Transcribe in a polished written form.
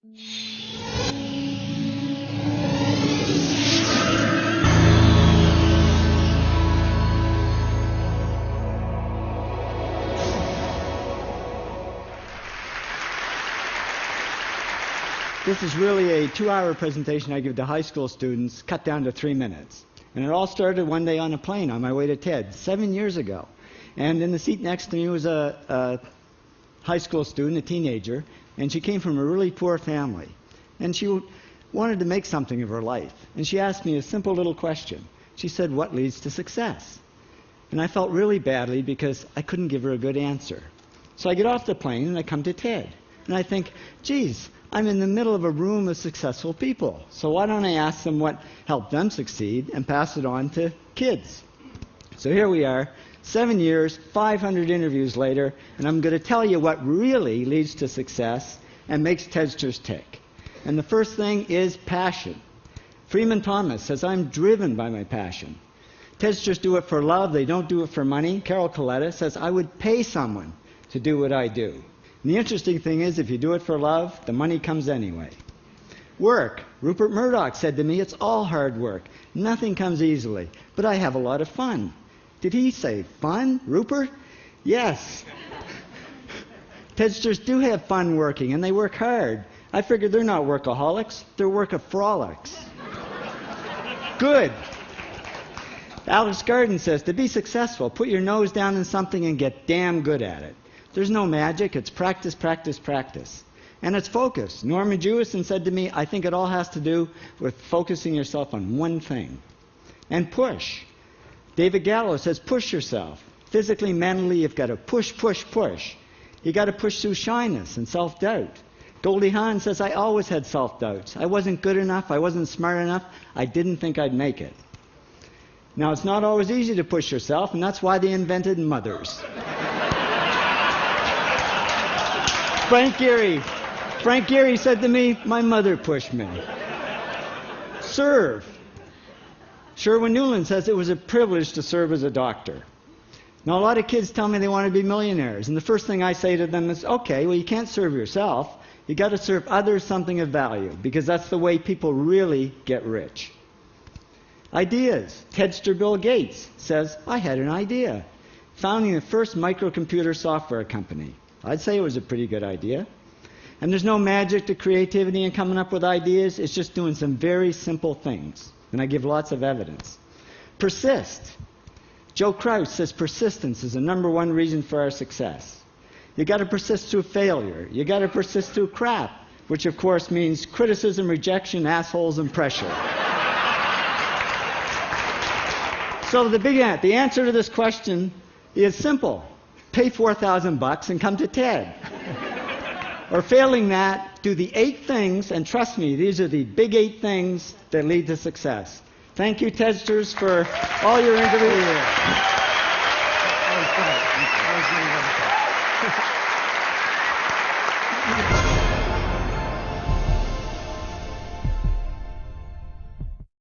This is really a 2-hour presentation I give to high school students, cut down to 3 minutes. And it all started one day on a plane on my way to TED, 7 years ago. And in the seat next to me was a high school student, a teenager, and she came from a really poor family. And she wanted to make something of her life. And she asked me a simple little question. She said, "What leads to success?" And I felt really badly because I couldn't give her a good answer. So I get off the plane and I come to TED. And I think, geez, I'm in the middle of a room of successful people. So why don't I ask them what helped them succeed and pass it on to kids? So here we are, 7 years, 500 interviews later, and I'm going to tell you what really leads to success and makes TEDsters tick. And the first thing is passion. Freeman Thomas says, "I'm driven by my passion." TEDsters do it for love, they don't do it for money. Carol Coletta says, "I would pay someone to do what I do." And the interesting thing is, if you do it for love, the money comes anyway. Work. Rupert Murdoch said to me, "It's all hard work. Nothing comes easily, but I have a lot of fun." Did he say fun, Rupert? Yes. TEDsters do have fun working, and they work hard. I figured they're not workaholics, they're workaholics. Good. Alex Garden says, "To be successful, put your nose down in something and get damn good at it." There's no magic. It's practice, practice, practice. And it's focus. Norman Jewison said to me, "I think it all has to do with focusing yourself on one thing." And push. David Gallo says, "Push yourself. Physically, mentally, you've got to push, push, push. You've got to push through shyness and self-doubt." Goldie Hawn says, "I always had self-doubts. I wasn't good enough. I wasn't smart enough. I didn't think I'd make it." Now, it's not always easy to push yourself, and that's why they invented mothers. Frank Gehry said to me, "My mother pushed me." Serve. Sherwin Newland says, "It was a privilege to serve as a doctor." Now, a lot of kids tell me they want to be millionaires, and the first thing I say to them is, okay, well, you can't serve yourself. You got to serve others something of value, because that's the way people really get rich. Ideas. TEDster Bill Gates says, "I had an idea. Founding the first microcomputer software company. I'd say it was a pretty good idea." And there's no magic to creativity and coming up with ideas. It's just doing some very simple things. And I give lots of evidence. Persist. Joe Kraus says persistence is the #1 reason for our success. You got to persist through failure. You got to persist through crap, which of course means criticism, rejection, assholes, and pressure. So the answer to this question is simple. Pay $4,000 and come to TED. Or failing that, do the 8 things, and trust me, these are the big 8 things that lead to success. Thank you, TEDsters, for all your interviews.